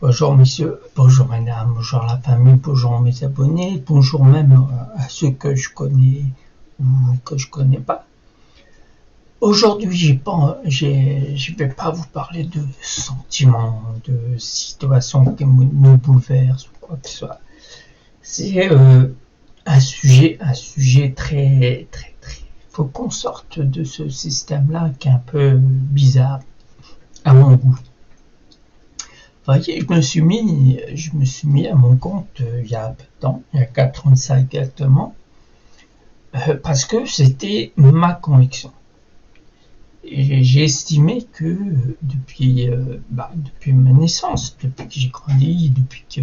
Bonjour messieurs, bonjour mesdames, bonjour la famille, bonjour mes abonnés, bonjour même à ceux que je connais ou que je connais pas. Aujourd'hui, je vais pas vous parler de sentiments, de situations qui nous bouleversent ou quoi que ce soit. C'est un sujet très, très, très. Faut qu'on sorte de ce système-là qui est un peu bizarre à mon goût. Vous voyez, je me suis mis à mon compte il y a peu de temps, il y a 4 ans de ça exactement, parce que c'était ma conviction. J'ai estimé que depuis ma naissance, depuis que j'ai grandi, depuis que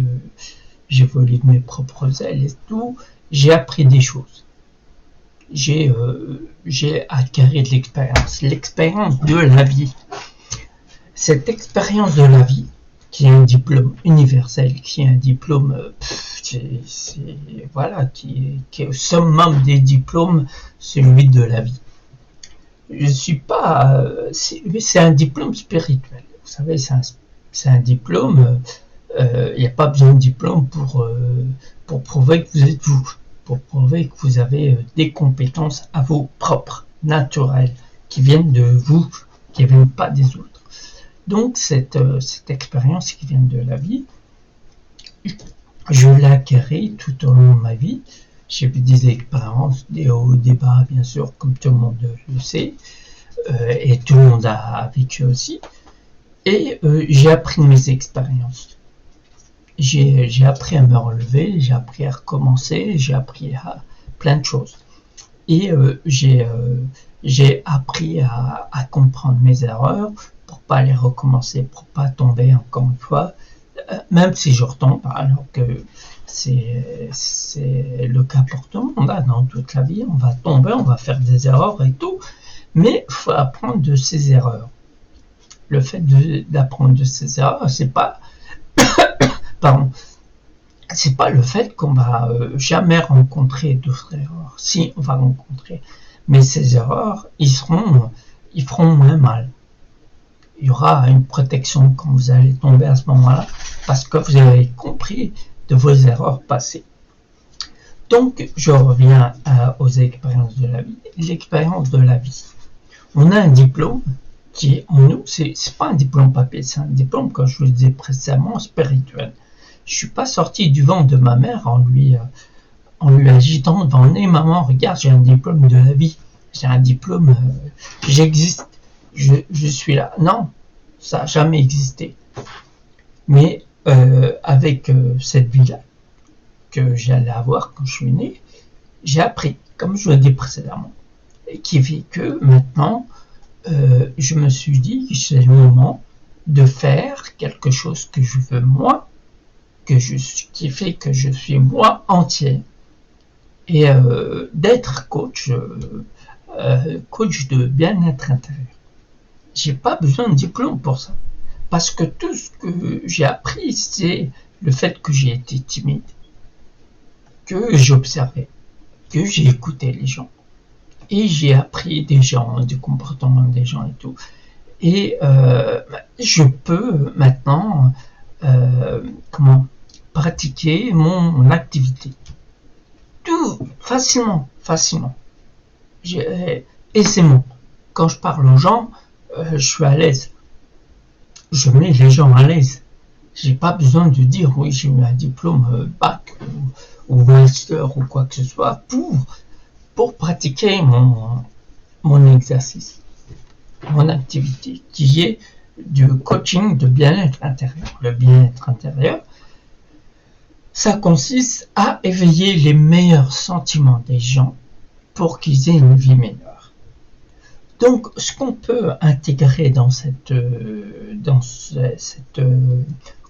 j'ai volé de mes propres ailes et tout, j'ai appris des choses. J'ai acquis de l'expérience de la vie. Cette expérience de la vie, qui est un diplôme universel, qui est un diplôme, voilà, qui est au summum des diplômes, celui de la vie. Je suis pas, c'est un diplôme spirituel. Vous savez, c'est un diplôme. Il n'y a pas besoin de diplôme pour prouver que vous êtes vous, pour prouver que vous avez des compétences à vous propres, naturelles, qui viennent de vous, qui ne viennent pas des autres. Donc cette expérience qui vient de la vie, je l'ai acquérie tout au long de ma vie. J'ai eu des expériences, des hauts, des bas, bien sûr, comme tout le monde le sait, et tout le monde a vécu aussi. Et j'ai appris de mes expériences. J'ai appris à me relever, j'ai appris à recommencer, j'ai appris à plein de choses. Et j'ai appris à comprendre mes erreurs pour pas les recommencer, pour pas tomber encore une fois, même si je retombe, alors que c'est le cas pour tout le monde, hein, dans toute la vie, on va tomber, on va faire des erreurs et tout, mais il faut apprendre de ses erreurs. Le fait d'apprendre de ses erreurs, c'est pas, pardon, c'est pas le fait qu'on va jamais rencontrer d'autres erreurs. Si, on va rencontrer, mais ces erreurs, ils feront moins mal. Il y aura une protection quand vous allez tomber à ce moment-là, parce que vous avez compris de vos erreurs passées. Donc, je reviens aux expériences de la vie. L'expérience de la vie. On a un diplôme qui est en nous, c'est pas un diplôme papier, c'est un diplôme, comme je vous le disais précédemment, spirituel. Je suis pas sorti du ventre de ma mère en lui agitant devant le nez, maman, regarde, j'ai un diplôme de la vie, j'ai un diplôme, j'existe. Je suis là. Non, ça n'a jamais existé. Mais avec cette vie-là que j'allais avoir quand je suis né, j'ai appris, comme je vous l'ai dit précédemment, et qui fait que maintenant, je me suis dit que c'est le moment de faire quelque chose que je veux moi, qui fait que je suis moi entier, et d'être coach de bien-être intérieur. J'ai pas besoin de diplôme pour ça. Parce que tout ce que j'ai appris, c'est le fait que j'ai été timide, que j'observais, que j'ai écouté les gens. Et j'ai appris des gens, du comportement des gens et tout. Et je peux maintenant pratiquer mon activité. Tout facilement. Aisément. Quand je parle aux gens, je suis à l'aise. Je mets les gens à l'aise. J'ai pas besoin de dire oui, j'ai eu un diplôme bac ou master ou quoi que ce soit pour pratiquer mon exercice, mon activité, qui est du coaching de bien-être intérieur. Le bien-être intérieur, ça consiste à éveiller les meilleurs sentiments des gens pour qu'ils aient une vie meilleure. Donc, ce qu'on peut intégrer dans cette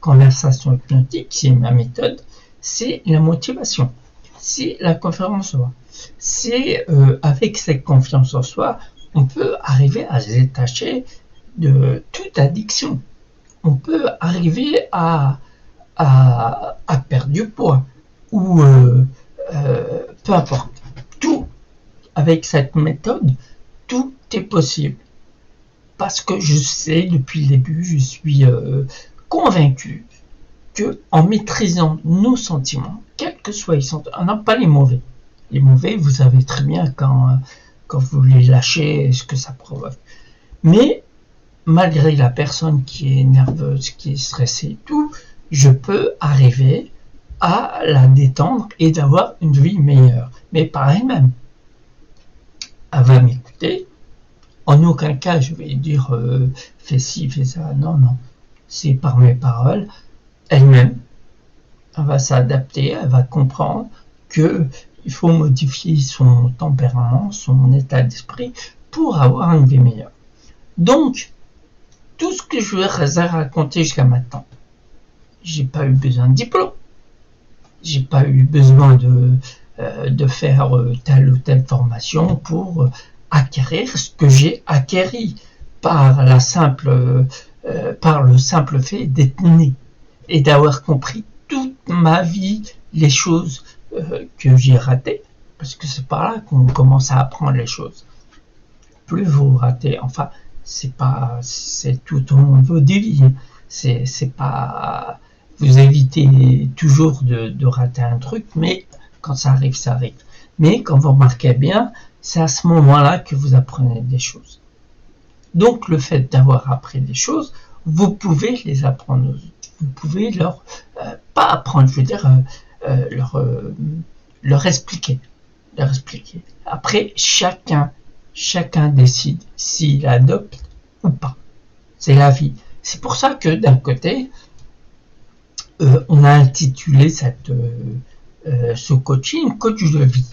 conversation hypnotique, c'est ma méthode, c'est la motivation, c'est la confiance en soi. C'est avec cette confiance en soi, on peut arriver à se détacher de toute addiction. On peut arriver à perdre du poids ou peu importe. Tout avec cette méthode, tout est possible. Parce que je sais, depuis le début, je suis convaincu que en maîtrisant nos sentiments, quels que soient les sentiments, non pas les mauvais. Les mauvais, vous savez très bien quand vous les lâchez, ce que ça provoque. Mais malgré la personne qui est nerveuse, qui est stressée et tout, je peux arriver à la détendre et d'avoir une vie meilleure. Mais par elle-même, elle va m'écouter. En aucun cas, je vais dire fais ci, fais ça. Non, non. C'est par mes paroles. Elle-même, elle va s'adapter, elle va comprendre que il faut modifier son tempérament, son état d'esprit pour avoir une vie meilleure. Donc, tout ce que je vous ai raconté jusqu'à maintenant, j'ai pas eu besoin de diplôme, j'ai pas eu besoin de faire telle ou telle formation pour acquérir ce que j'ai acquéri par le simple fait d'être né et d'avoir compris toute ma vie les choses que j'ai ratées, parce que c'est par là qu'on commence à apprendre les choses. Plus vous ratez, enfin, c'est tout au long de vos vies, c'est pas, vous évitez toujours de rater un truc, mais quand ça arrive, ça arrive. Mais quand vous remarquez bien, c'est à ce moment-là que vous apprenez des choses. Donc, le fait d'avoir appris des choses, vous pouvez les apprendre aux autres. Vous pouvez leur, pas apprendre, je veux dire, leur expliquer. Après, chacun décide s'il adopte ou pas. C'est la vie. C'est pour ça que d'un côté, on a intitulé ce coaching coach de vie.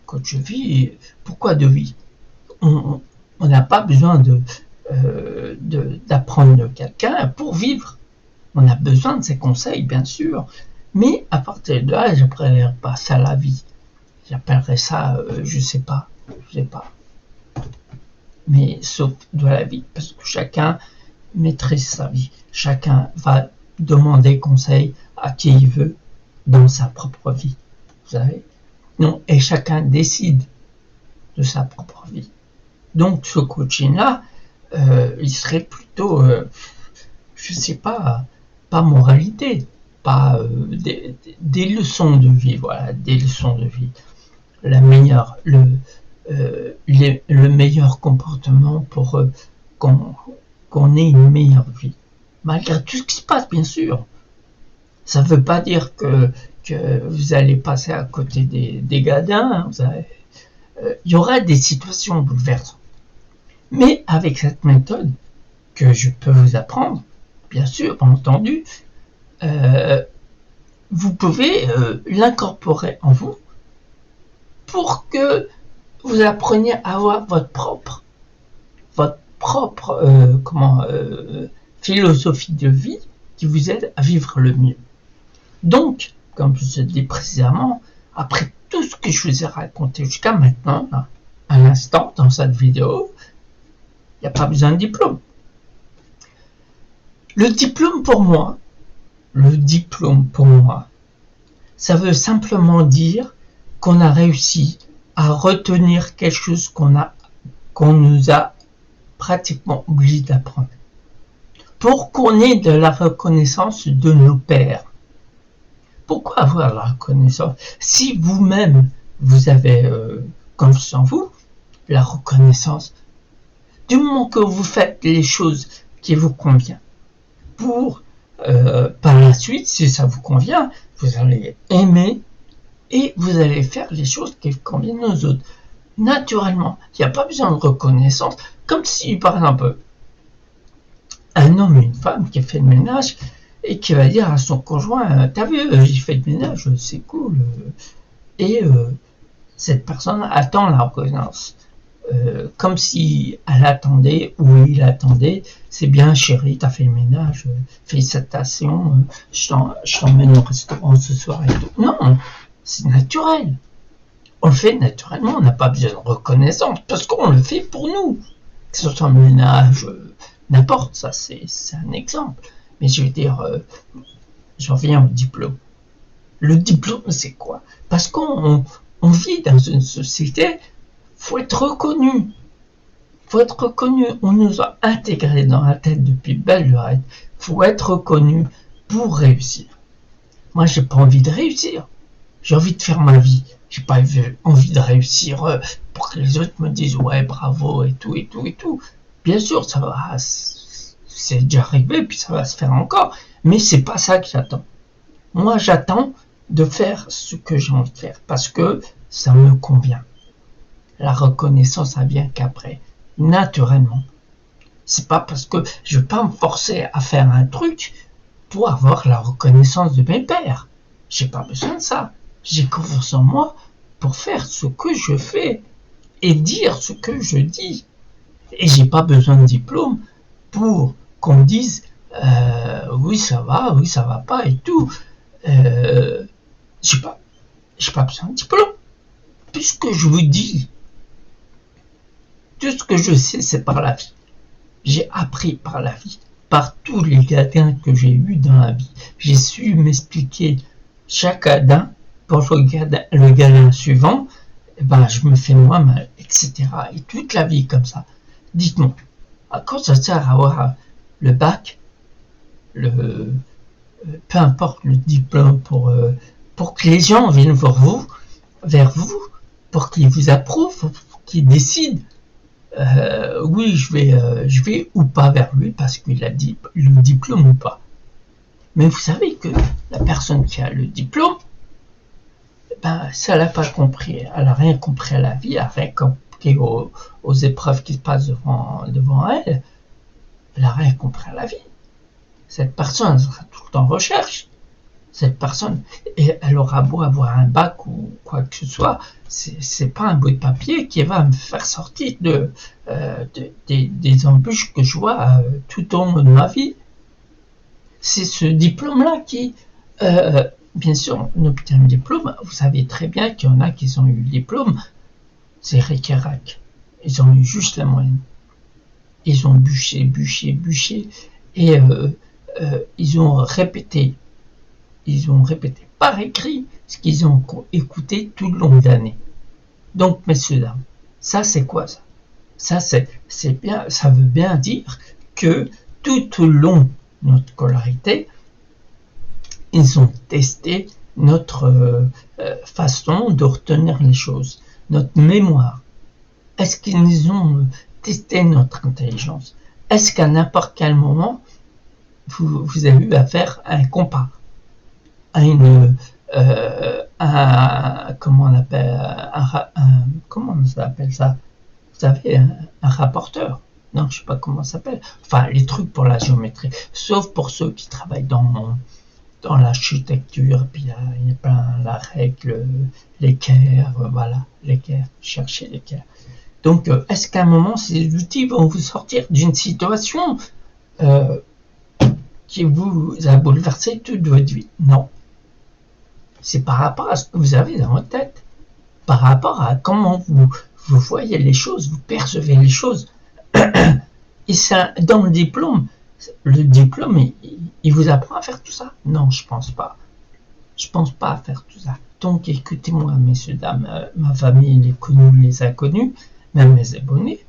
Coach de vie, pourquoi de vie? On n'a pas besoin d'apprendre de quelqu'un pour vivre. On a besoin de ses conseils, bien sûr, mais à partir de là, j'appellerais pas ça la vie. J'appellerais ça, je sais pas. Mais sauf de la vie, parce que chacun maîtrise sa vie. Chacun va demander conseil à qui il veut dans sa propre vie. Vous savez? Non, et chacun décide de sa propre vie. Donc, ce coaching-là, il serait plutôt, je sais pas moralité, pas des leçons de vie, voilà, des leçons de vie. Le meilleur comportement pour qu'on ait une meilleure vie. Malgré tout ce qui se passe, bien sûr. Ça ne veut pas dire que vous allez passer à côté des gadins. Il y aura des situations bouleversantes. Mais avec cette méthode que je peux vous apprendre, bien sûr, bien entendu, vous pouvez l'incorporer en vous pour que vous appreniez à avoir votre propre philosophie de vie qui vous aide à vivre le mieux. Donc, comme je vous ai dit précédemment, après tout ce que je vous ai raconté jusqu'à maintenant, là, à l'instant, dans cette vidéo, il n'y a pas besoin de diplôme. Le diplôme pour moi, ça veut simplement dire qu'on a réussi à retenir quelque chose qu'on nous a pratiquement oublié d'apprendre. Pour qu'on ait de la reconnaissance de nos pairs. Pourquoi avoir la reconnaissance? Si vous-même, vous avez confiance en vous, la reconnaissance, du moment que vous faites les choses qui vous conviennent, pour par la suite, si ça vous convient, vous allez aimer et vous allez faire les choses qui conviennent aux autres. Naturellement, il n'y a pas besoin de reconnaissance, comme si, par exemple, un homme et une femme qui fait le ménage et qui va dire à son conjoint, t'as vu, j'ai fait le ménage, c'est cool. Et cette personne attend la reconnaissance. Comme si elle attendait, ou il attendait, c'est bien chérie, t'as fait le ménage, félicitations, je t'emmène au restaurant ce soir et tout. Non, c'est naturel. On le fait naturellement, on n'a pas besoin de reconnaissance, parce qu'on le fait pour nous. Que ce soit un ménage, n'importe, ça c'est un exemple. Mais je veux dire, je reviens au diplôme. Le diplôme, c'est quoi? Parce qu'on vit dans une société, faut être reconnu. On nous a intégrés dans la tête depuis belle lurette. Faut être reconnu pour réussir. Moi, j'ai pas envie de réussir. J'ai envie de faire ma vie. J'ai pas envie de réussir pour que les autres me disent ouais, bravo et tout et tout et tout. Bien sûr, ça va, c'est déjà arrivé puis ça va se faire encore. Mais c'est pas ça que j'attends. Moi, j'attends de faire ce que j'ai envie de faire parce que ça me convient. La reconnaissance, ça vient qu'après, naturellement. C'est pas parce que je vais pas me forcer à faire un truc pour avoir la reconnaissance de mes pairs. J'ai pas besoin de ça. J'ai confiance en moi pour faire ce que je fais et dire ce que je dis. Et j'ai pas besoin de diplôme pour qu'on me dise oui ça va pas et tout. J'ai pas besoin de diplôme. Puisque je vous dis, tout ce que je sais, c'est par la vie. J'ai appris par la vie, par tous les gadins que j'ai eus dans la vie. J'ai su m'expliquer chaque gadin pour le gadin suivant. Et ben, je me fais moi-même, etc. Et toute la vie comme ça. Dites-moi, à quoi ça sert à avoir le bac, peu importe le diplôme pour que les gens viennent vers vous, pour qu'ils vous approuvent, pour qu'ils décident oui, je vais ou pas vers lui parce qu'il a dit le diplôme ou pas. Mais vous savez que la personne qui a le diplôme, ben, si elle n'a pas compris, elle n'a rien compris à la vie, elle n'a rien compris aux épreuves qui se passent devant elle, elle n'a rien compris à la vie. Cette personne, elle sera tout le temps en recherche. Cette personne, et elle aura beau avoir un bac ou quoi que ce soit, c'est pas un bout de papier qui va me faire sortir des embûches que je vois tout au long de ma vie. C'est ce diplôme-là qui, bien sûr, on obtient le diplôme. Vous savez très bien qu'il y en a qui ont eu le diplôme, c'est ric et rac. Ils ont eu juste la moyenne. Ils ont bûché, et ils ont répété par écrit ce qu'ils ont écouté tout le long de l'année. Donc, messieurs, dames, ça c'est quoi ça? C'est bien, ça veut bien dire que tout au long de notre scolarité, ils ont testé notre façon de retenir les choses, notre mémoire. Est-ce qu'ils ont testé notre intelligence? Est-ce qu'à n'importe quel moment, vous avez eu à faire un compas? Comment on appelle ça? Vous savez, un rapporteur. Non, je sais pas comment ça s'appelle. Enfin, les trucs pour la géométrie. Sauf pour ceux qui travaillent dans l'architecture, puis il y a plein la règle, l'équerre, voilà, l'équerre, chercher l'équerre. Donc, est-ce qu'à un moment, ces outils vont vous sortir d'une situation qui vous a bouleversé toute votre vie? Non. C'est par rapport à ce que vous avez dans votre tête, par rapport à comment vous voyez les choses, vous percevez les choses. Et ça, dans le diplôme, il vous apprend à faire tout ça? Non, je pense pas. Je pense pas à faire tout ça. Donc, écoutez-moi, messieurs, dames, ma famille, les connus, les inconnus, même mes abonnés,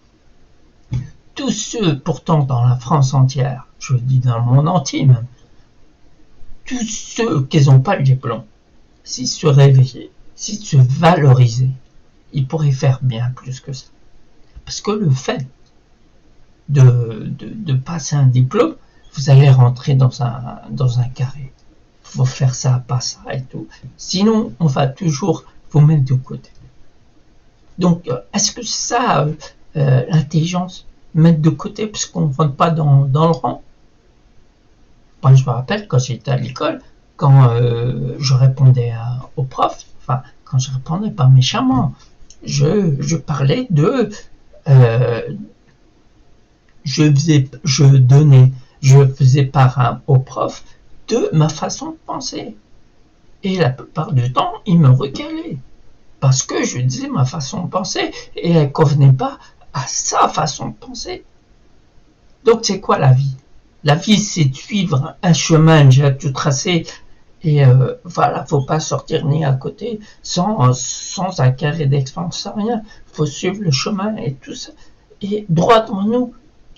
tous ceux, pourtant, dans la France entière, je dis dans le monde entier même, tous ceux qui n'ont pas le diplôme, s'ils se réveillaient, s'ils se valorisaient, ils pourraient faire bien plus que ça. Parce que le fait de passer un diplôme, vous allez rentrer dans un carré. Il faut faire ça, pas ça et tout. Sinon, on va toujours vous mettre de côté. Donc, est-ce que ça, l'intelligence, mettre de côté parce qu'on ne rentre pas dans le rang? Moi, je me rappelle quand j'étais à l'école, quand je répondais aux profs, enfin, quand je répondais pas méchamment, je parlais de... je faisais part aux profs de ma façon de penser. Et la plupart du temps, ils me recalaient. Parce que je disais ma façon de penser et elle ne convenait pas à sa façon de penser. Donc, c'est quoi la vie? La vie, c'est de suivre un chemin déjà tout tracé. Et voilà, faut pas sortir ni à côté sans un carré d'expérience, sans rien. Faut suivre le chemin et tout ça. Et droit devant nous,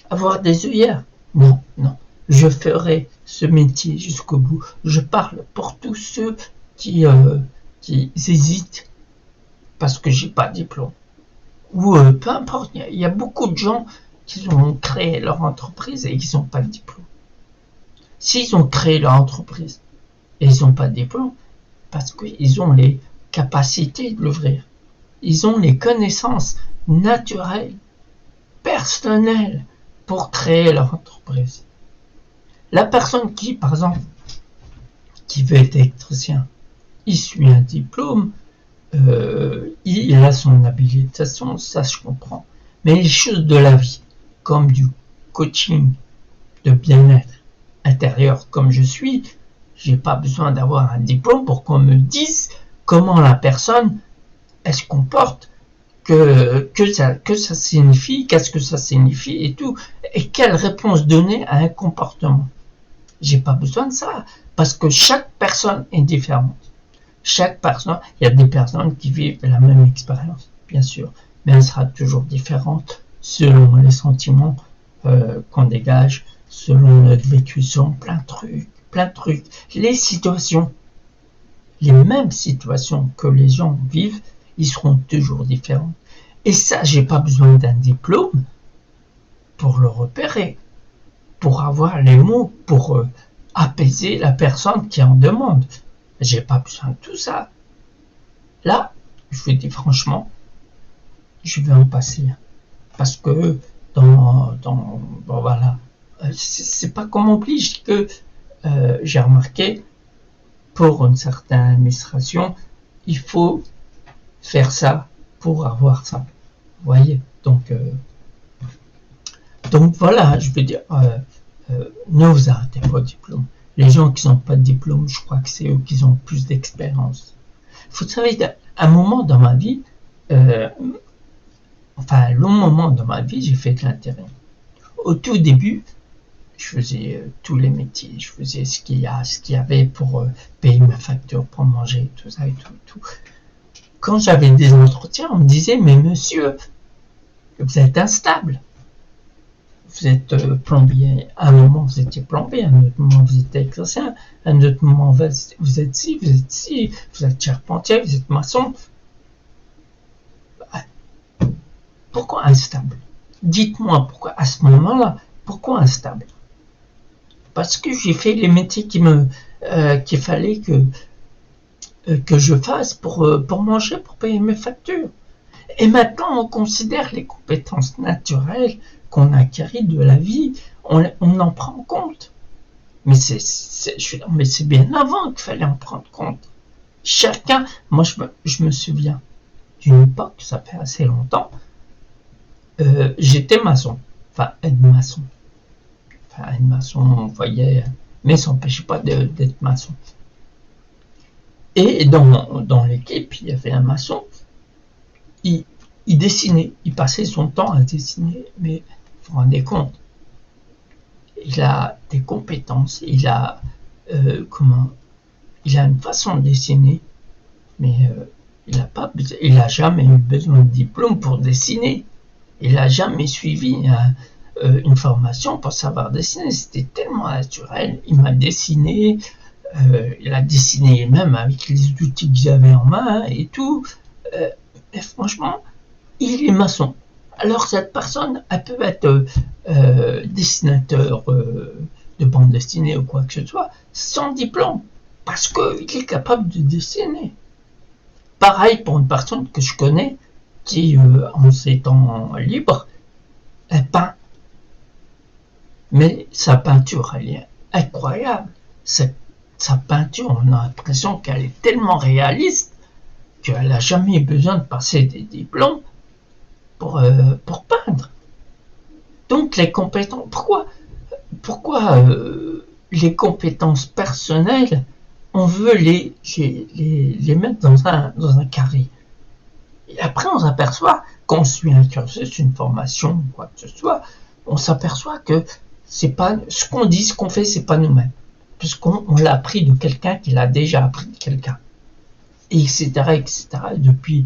avoir des œillères. Non, non. Je ferai ce métier jusqu'au bout. Je parle pour tous ceux qui hésitent parce que j'ai pas de diplôme. Ou peu importe, il y a beaucoup de gens qui ont créé leur entreprise et qui n'ont pas de diplôme. S'ils ont créé leur entreprise et ils n'ont pas de diplôme, parce qu'ils ont les capacités de l'ouvrir. Ils ont les connaissances naturelles, personnelles, pour créer leur entreprise. La personne qui, par exemple, qui veut être électricien, il suit un diplôme, il a son habilitation, ça je comprends. Mais les choses de la vie, comme du coaching, de bien-être intérieur comme je suis, j'ai pas besoin d'avoir un diplôme pour qu'on me dise comment la personne elle se comporte, que ça signifie, qu'est-ce que ça signifie et tout, et quelle réponse donner à un comportement. J'ai pas besoin de ça, parce que chaque personne est différente. Chaque personne, il y a des personnes qui vivent la même expérience, bien sûr, mais elle sera toujours différente selon les sentiments qu'on dégage, selon notre vécu, selon plein de trucs. Les situations, les mêmes situations que les gens vivent, ils seront toujours différents. Et ça, j'ai pas besoin d'un diplôme pour le repérer, pour avoir les mots, pour apaiser la personne qui en demande. J'ai pas besoin de tout ça. Là, je vous dis franchement, je vais en passer. Parce que bon, voilà, c'est pas qu'on m'oblige que j'ai remarqué, pour une certaine administration, il faut faire ça pour avoir ça. Vous voyez, donc voilà, je veux dire, ne vous arrêtez pas au diplôme. Les gens qui n'ont pas de diplôme, je crois que c'est eux qui ont plus d'expérience. Vous savez, un moment dans ma vie, un long moment dans ma vie, j'ai fait de l'intérim. Au tout début, je faisais tous les métiers, je faisais ce qu'il y avait pour payer ma facture, pour manger, tout ça et tout. Quand j'avais des entretiens, on me disait, mais monsieur, vous êtes instable. Vous êtes plombier, à un moment vous étiez plombier, à un autre moment vous êtes électricien, à un autre moment vous êtes ci, vous êtes charpentier, vous êtes maçon. Pourquoi instable? Dites-moi pourquoi, à ce moment-là, pourquoi instable? Parce que j'ai fait les métiers qu'il fallait que je fasse pour manger, pour payer mes factures. Et maintenant, on considère les compétences naturelles qu'on a acquises de la vie, on en prend compte. Mais c'est bien avant qu'il fallait en prendre compte. Chacun, moi je me souviens d'une époque, ça fait assez longtemps, j'étais maçon, aide-maçon. Aide-maçon, on voyait, mais ça n'empêchait pas d'être maçon. Et dans l'équipe, il y avait un maçon, il dessinait, il passait son temps à dessiner, mais vous vous rendez compte, il a des compétences, il a une façon de dessiner, mais il n'a jamais eu besoin de diplôme pour dessiner. Il n'a jamais suivi une formation pour savoir dessiner. C'était tellement naturel. Il m'a dessiné, il a dessiné même avec les outils que j'avais en main et tout. Et franchement, il est maçon. Alors cette personne, elle peut être dessinateur de bande dessinée ou quoi que ce soit, sans diplôme, parce qu'il est capable de dessiner. Pareil pour une personne que je connais, qui en ses temps libres, elle peint. Mais sa peinture, elle est incroyable. Sa peinture, on a l'impression qu'elle est tellement réaliste qu'elle n'a jamais besoin de passer des diplômes pour peindre. Donc les compétences, pourquoi les compétences personnelles, on veut les mettre dans un carré. Et après on s'aperçoit, quand on suit un cursus, une formation, ou quoi que ce soit, on s'aperçoit que c'est pas ce qu'on dit, ce qu'on fait, c'est pas nous-mêmes, puisqu'on l'a appris de quelqu'un qui l'a déjà appris de quelqu'un, et etc. depuis,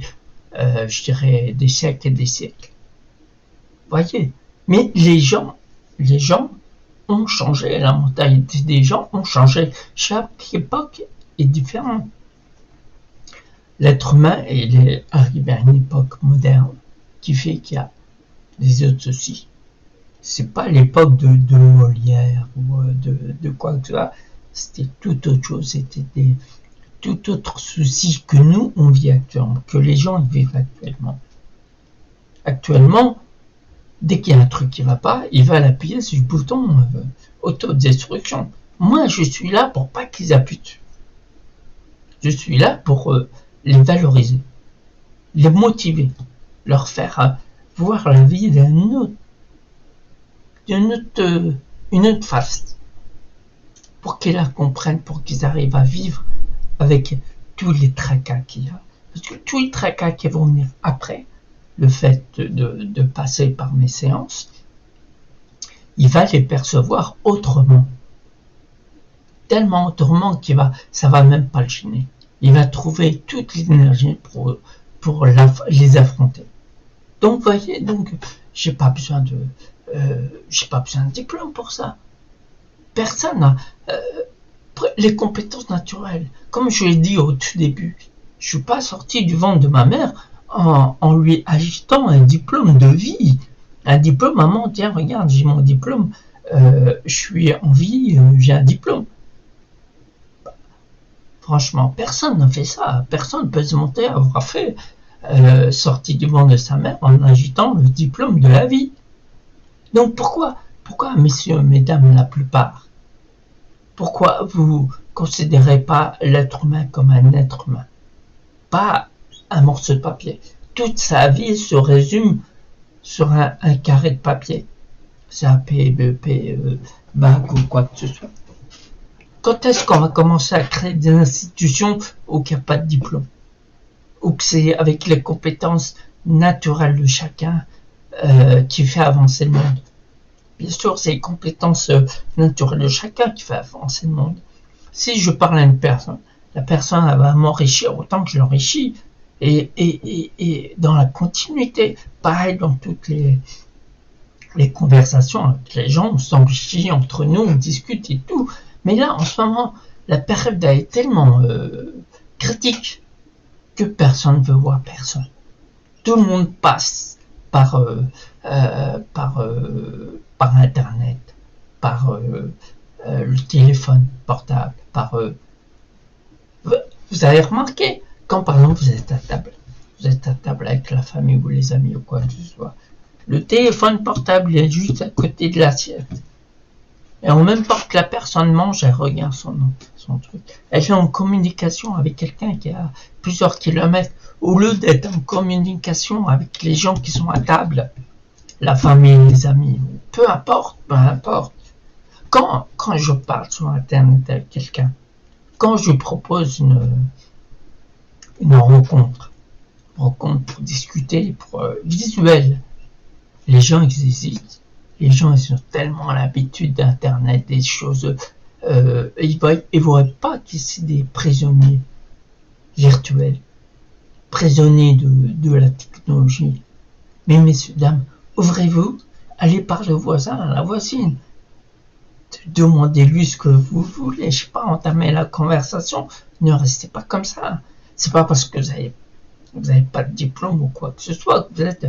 je dirais, des siècles et des siècles. Voyez. Mais les gens, ont changé, la mentalité des gens ont changé. Chaque époque est différente. L'être humain, il est arrivé à une époque moderne qui fait qu'il y a des autres soucis. C'est pas l'époque de Molière ou de quoi que ce soit. C'était tout autre chose. C'était tout autre souci que nous, on vit actuellement, que les gens vivent actuellement. Actuellement, dès qu'il y a un truc qui va pas, il va l'appuyer sur le bouton autodestruction. Moi, je suis là pour pas qu'ils appuient dessus. Je suis là pour les valoriser, les motiver, leur faire voir la vie une autre face, pour qu'ils la comprennent, pour qu'ils arrivent à vivre avec tous les tracas qu'il y a. Parce que tous les tracas qui vont venir après le fait de passer par mes séances, il va les percevoir autrement. Tellement autrement ça va même pas le gêner. Il va trouver toute l'énergie pour les affronter. Donc, voyez, j'ai pas besoin de diplôme pour ça. Personne n'a les compétences naturelles. Comme je l'ai dit au tout début, je suis pas sorti du ventre de ma mère en lui agitant un diplôme de vie. Un diplôme, maman, tiens, regarde, j'ai mon diplôme, je suis en vie, j'ai un diplôme. Franchement, personne n'a fait ça. Personne ne peut se monter à avoir fait sorti du ventre de sa mère en agitant le diplôme de la vie. Donc pourquoi, messieurs, mesdames, la plupart, pourquoi vous considérez pas l'être humain comme un être humain, pas un morceau de papier? Toute sa vie se résume sur un carré de papier. CAP, BEP, bac ou quoi que ce soit. Quand est-ce qu'on va commencer à créer des institutions où il n'y a pas de diplôme, où c'est avec les compétences naturelles de chacun qui fait avancer le monde? Bien sûr, c'est les compétences naturelles de chacun qui fait avancer le monde. Si je parle à une personne, la personne elle va m'enrichir autant que je l'enrichis. Et dans la continuité, pareil dans toutes les conversations avec les gens, on s'enrichit entre nous, on discute et tout. Mais là, en ce moment, la période est tellement critique que personne ne veut voir personne. Tout le monde passe par Internet, par le téléphone portable, vous avez remarqué, quand par exemple vous êtes à table avec la famille ou les amis ou quoi que ce soit, le téléphone portable est juste à côté de l'assiette. Et en même temps que la personne mange, elle regarde son truc. Elle est en communication avec quelqu'un qui est à plusieurs kilomètres, au lieu d'être en communication avec les gens qui sont à table, la famille, les amis, peu importe. Quand je parle sur Internet avec quelqu'un, quand je propose une rencontre pour discuter, pour visuel, les gens ils hésitent. Les gens ils ont tellement l'habitude d'Internet, des choses, ils ne voient pas qu'ils sont des prisonniers virtuels, prisonniers de la technologie. Mais messieurs, dames, ouvrez-vous, allez parler au voisin, à la voisine. Demandez-lui ce que vous voulez, je sais pas, entamer la conversation. Ne restez pas comme ça. C'est pas parce que vous avez pas de diplôme ou quoi que ce soit que vous êtes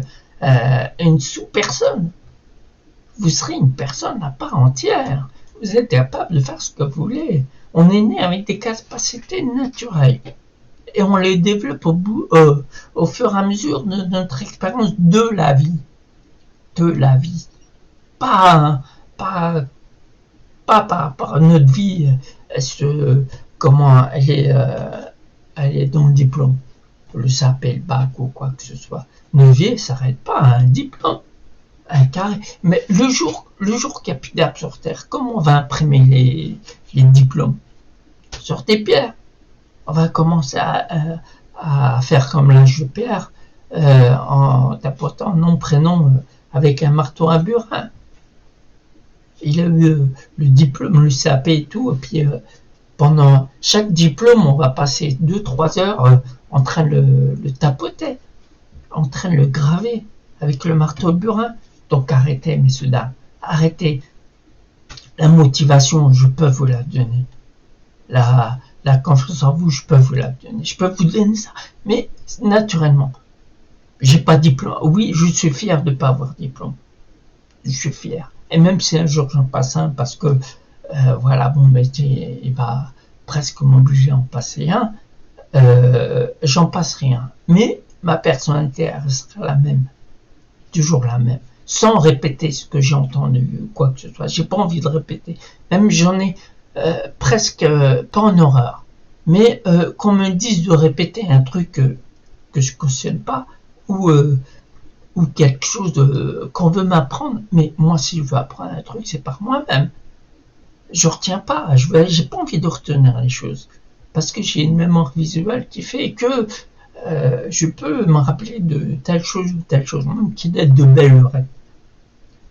une sous-personne. Vous serez une personne à part entière. Vous êtes capable de faire ce que vous voulez. On est né avec des capacités naturelles. Et on les développe au fur et à mesure de notre expérience de la vie. De la vie. Pas par rapport à notre vie, comment elle est dans le diplôme. Le SAP, le bac ou quoi que ce soit. Notre vie ne s'arrête pas à un diplôme. Un carré. Mais le jour qu'il n'y a plus d'herbe sur Terre, comment on va imprimer les diplômes? Sur des pierres. On va commencer à faire comme l'âge de pierre, en tapotant nom, prénom, avec un marteau à burin. Il a eu le diplôme, le CAP et tout, et puis pendant chaque diplôme, on va passer 2-3 heures en train de le tapoter, en train de le graver avec le marteau à burin. Donc arrêtez, messieurs, dames, arrêtez. La motivation, je peux vous la donner. La confiance en vous, je peux vous la donner. Je peux vous donner ça. Mais naturellement, j'ai pas de diplôme. Oui, je suis fier de ne pas avoir de diplôme. Je suis fier. Et même si un jour j'en passe un, parce que voilà, mon métier il va presque m'obliger à en passer un, j'en passe rien. Mais ma personnalité elle restera la même. Toujours la même. Sans répéter ce que j'ai entendu ou quoi que ce soit. J'ai pas envie de répéter. Même j'en ai presque pas en horreur. Mais qu'on me dise de répéter un truc que je cautionne pas ou quelque chose qu'on veut m'apprendre, mais moi si je veux apprendre un truc, c'est par moi-même. Je retiens pas, j'ai pas envie de retenir les choses, parce que j'ai une mémoire visuelle qui fait que je peux me rappeler de telle chose ou telle chose, même qui date de belle lurette.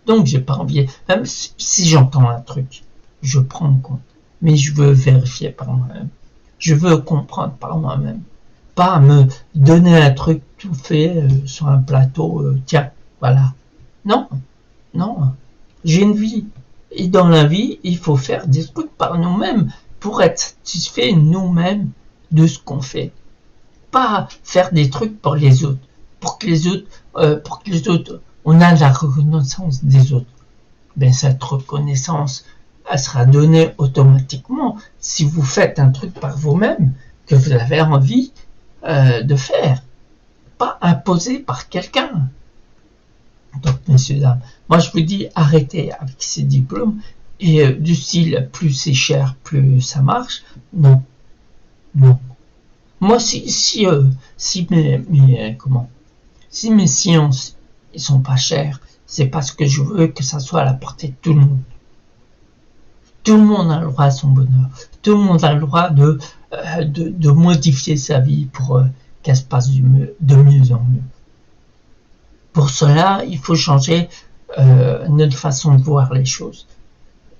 Donc j'ai pas envie, même si j'entends un truc, je prends en compte, mais je veux vérifier par moi-même, je veux comprendre par moi-même. Pas me donner un truc tout fait sur un plateau, tiens, voilà. Non, non, j'ai une vie. Et dans la vie, il faut faire des trucs par nous-mêmes pour être satisfait nous-mêmes de ce qu'on fait. Pas faire des trucs pour les autres. Pour que les autres, on a la reconnaissance des autres. Ben, cette reconnaissance, elle sera donnée automatiquement si vous faites un truc par vous-même que vous avez envie de faire, pas imposé par quelqu'un. Donc, messieurs, dames, moi je vous dis arrêtez avec ces diplômes et du style plus c'est cher, plus ça marche. Non, non. Moi, si mes sciences ils sont pas chers, c'est parce que je veux que ça soit à la portée de tout le monde. Tout le monde a le droit à son bonheur. Tout le monde a le droit de modifier sa vie pour qu'elle se passe de mieux en mieux. Pour cela, il faut changer notre façon de voir les choses.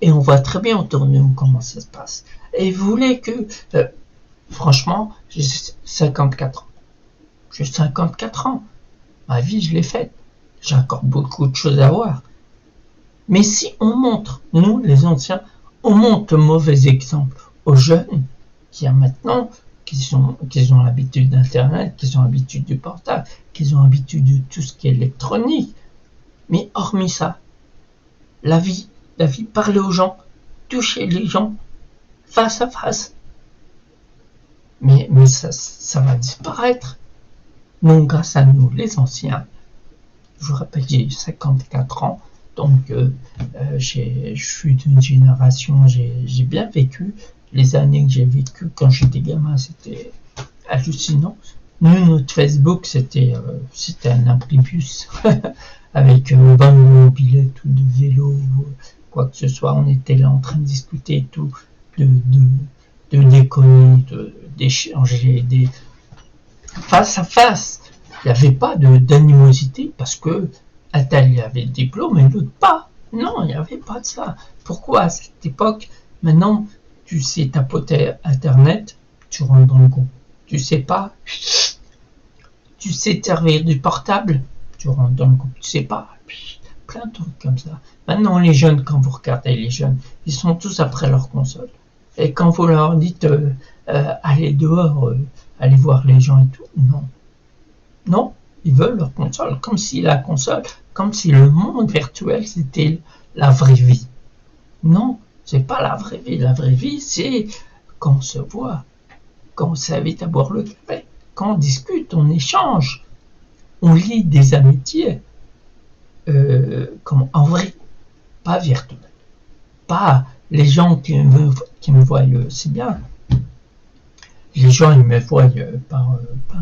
Et on voit très bien autour de nous comment ça se passe. Et vous voulez que... franchement, j'ai 54 ans. J'ai 54 ans. Ma vie, je l'ai faite. J'ai encore beaucoup de choses à voir. Mais si on montre, nous les anciens, on montre le mauvais exemple aux jeunes qui a maintenant, qui ont l'habitude d'Internet, qui ont l'habitude du portable, qui ont l'habitude de tout ce qui est électronique. Mais hormis ça, la vie, parler aux gens, toucher les gens, face à face. Mais ça va disparaître. Donc grâce à nous, les anciens, je vous rappelle, j'ai 54 ans, donc je suis d'une génération, j'ai bien vécu. Les années que j'ai vécues quand j'étais gamin, c'était hallucinant. Nous, notre Facebook, c'était un impribus avec 20 mobilettes ou de vélo, quoi que ce soit. On était là en train de discuter tout, de déconner, d'échanger, face à face. Il n'y avait pas d'animosité parce que un tel il avait le diplôme et l'autre pas. Non, il n'y avait pas de ça. Pourquoi à cette époque, maintenant, tu sais tapoter Internet, tu rentres dans le groupe. Tu sais pas, tu sais servir du portable, tu rentres dans le groupe. Tu sais pas, plein de trucs comme ça. Maintenant, les jeunes, quand vous regardez les jeunes, ils sont tous après leur console. Et quand vous leur dites allez dehors, allez voir les gens et tout, non. Non, ils veulent leur console, comme si la console, comme si le monde virtuel c'était la vraie vie. Non, c'est pas la vraie vie. La vraie vie, c'est quand on se voit, quand on s'invite à boire le café, quand on discute, on échange, on lie des amitiés, en vrai, pas virtuel. Pas les gens qui me voient, c'est bien. Les gens, ils me voient par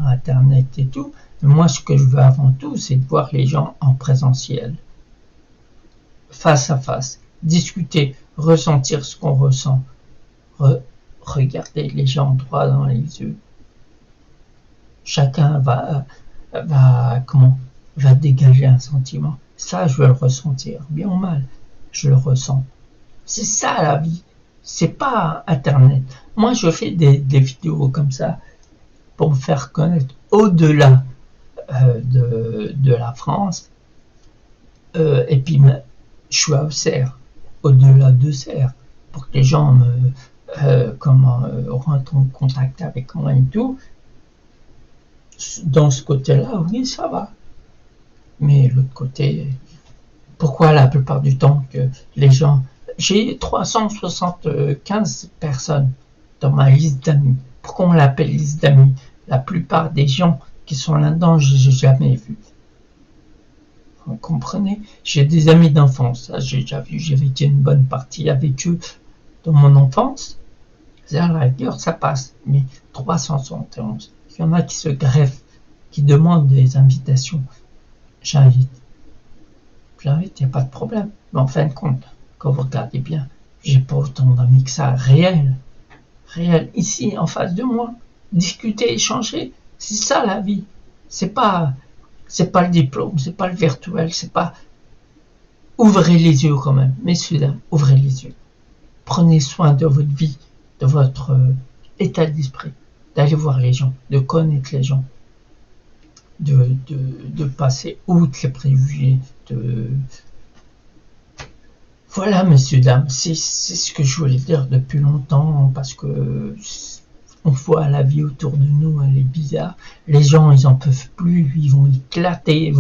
Internet et tout. Mais moi, ce que je veux avant tout, c'est de voir les gens en présentiel. Face à face. Discuter, ressentir ce qu'on ressent. Regarder les gens droit dans les yeux. Chacun va dégager un sentiment. Ça, je veux le ressentir. Bien ou mal, je le ressens. C'est ça la vie. C'est pas Internet. Moi, je fais des vidéos comme ça pour me faire connaître au-delà de la France. Et puis, je suis à Auxerre. au-delà de serre, pour que les gens rentrent en contact avec moi et tout. Dans ce côté-là, oui, ça va. Mais l'autre côté, pourquoi la plupart du temps que les gens... J'ai 375 personnes dans ma liste d'amis. Pourquoi on l'appelle liste d'amis? La plupart des gens qui sont là-dedans, je n'ai jamais vu. Vous comprenez? J'ai des amis d'enfance, j'ai déjà vu, j'ai vécu une bonne partie avec eux dans mon enfance. À la rigueur, ça passe. Mais 371, il y en a qui se greffent, qui demandent des invitations. J'invite, il n'y a pas de problème. Mais en fin de compte, quand vous regardez bien, j'ai pas autant d'amis que ça, réel, ici, en face de moi. Discuter, échanger, c'est ça la vie. C'est pas le diplôme, c'est pas le virtuel, c'est pas... Ouvrez les yeux quand même, messieurs, dames, ouvrez les yeux. Prenez soin de votre vie, de votre état d'esprit, d'aller voir les gens, de connaître les gens, de passer outre les préjugés, Voilà, messieurs, dames, c'est ce que je voulais dire depuis longtemps, parce que on voit la vie autour de nous, elle est bizarre. Les gens, ils en peuvent plus, ils vont éclater,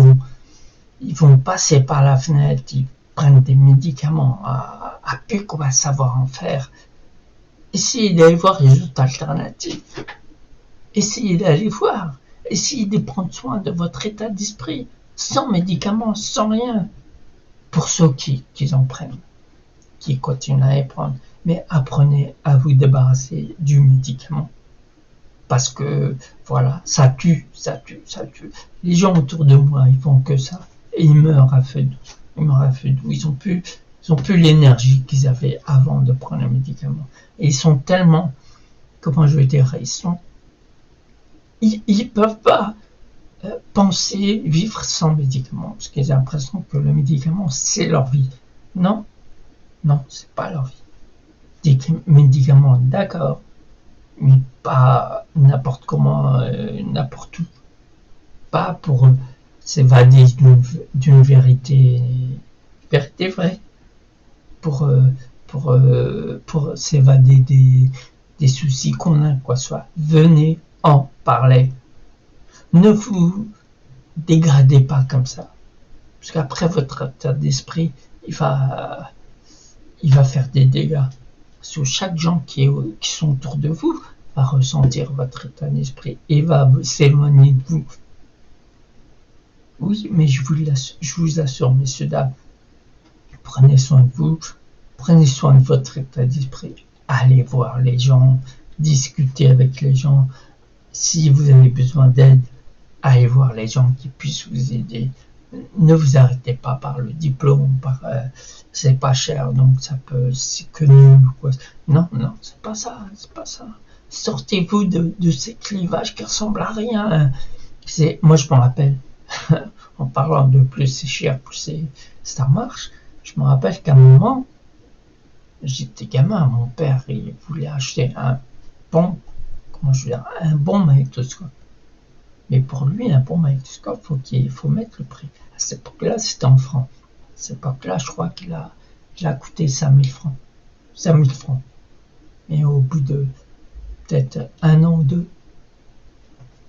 ils vont passer par la fenêtre, ils prennent des médicaments à plus qu'on va savoir en faire. Essayez d'aller voir les autres alternatives. Essayez d'aller voir. Essayez de prendre soin de votre état d'esprit, sans médicaments, sans rien. Pour ceux qui en prennent, qui continuent à y prendre. Mais apprenez à vous débarrasser du médicament. Parce que, voilà, ça tue. Les gens autour de moi, ils font que ça. Et ils meurent à feu doux. Ils ont plus l'énergie qu'ils avaient avant de prendre le médicament. Et ils sont tellement, comment je vais dire, ils peuvent pas penser vivre sans médicament. Parce qu'ils ont l'impression que le médicament, c'est leur vie. Non, c'est pas leur vie. Des médicaments, d'accord, mais pas n'importe comment, n'importe où. Pas pour s'évader d'une vérité vraie. Pour s'évader des soucis qu'on a, quoi soit. Venez en parler. Ne vous dégradez pas comme ça. Parce qu'après, votre état d'esprit, il va faire des dégâts. Sur chaque gens qui sont autour de vous va ressentir votre état d'esprit et va s'éloigner de vous. Oui, mais je vous assure, messieurs, dames, prenez soin de vous, prenez soin de votre état d'esprit. Allez voir les gens, discutez avec les gens. Si vous avez besoin d'aide, allez voir les gens qui puissent vous aider. Ne vous arrêtez pas par le diplôme, c'est pas cher, donc c'est que nul. Non, c'est pas ça. Sortez-vous de ces clivages qui ressemblent à rien. Moi, je m'en rappelle, en parlant de plus c'est cher, plus ça marche. Je me rappelle qu'à un moment, j'étais gamin, mon père, il voulait acheter un bon magnétoscope. Mais pour lui, un bon magnétoscope, il faut mettre le prix. À cette époque-là, c'était en francs. À cette époque-là, je crois qu'il a coûté 5000 francs. 5000 francs. Et au bout de peut-être 1 an ou 2,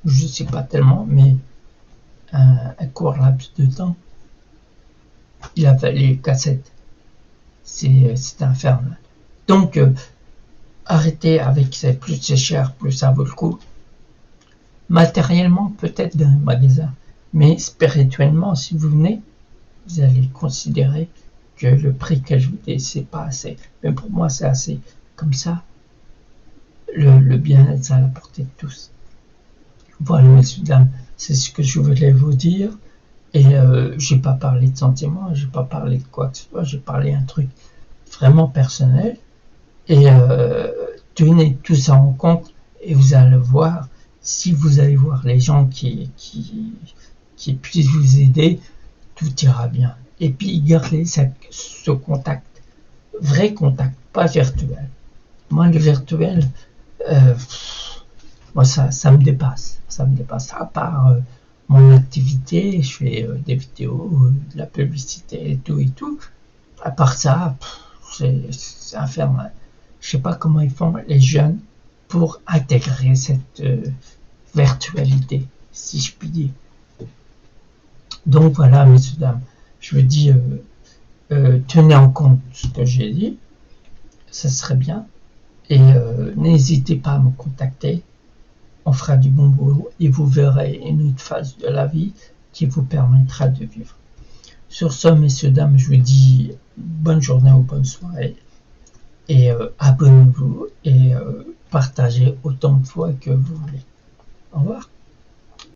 je ne sais pas tellement, mais un court laps de temps, il avait les cassettes. C'est infernal. Donc, arrêtez avec plus c'est cher, plus ça vaut le coup. Matériellement, peut-être dans un magasin, mais spirituellement, si vous venez, vous allez considérer que le prix que je vous dis, c'est pas assez. Mais pour moi, c'est assez. Comme ça, le bien-être, c'est à la portée de tous. Voilà, messieurs, dames, c'est ce que je voulais vous dire. Et j'ai pas parlé de sentiments, j'ai pas parlé de quoi que ce soit, j'ai parlé un truc vraiment personnel. Et tenez tout ça en compte et vous allez voir, si vous allez voir les gens qui puissent vous aider, tout ira bien. Et puis gardez ce contact, vrai contact, pas virtuel. Moi, le virtuel, moi ça me dépasse. À part mon activité, je fais des vidéos, de la publicité et tout. À part ça, c'est infernal. Je sais pas comment ils font les jeunes pour intégrer cette virtualité, si je puis dire. Donc voilà, messieurs, dames, je veux dire, tenez en compte ce que j'ai dit, ça serait bien, et n'hésitez pas à me contacter, on fera du bon boulot, et vous verrez une autre phase de la vie qui vous permettra de vivre. Sur ce, messieurs, dames, je vous dis bonne journée ou bonne soirée, et abonnez-vous, et partagez autant de fois que vous voulez. Au revoir.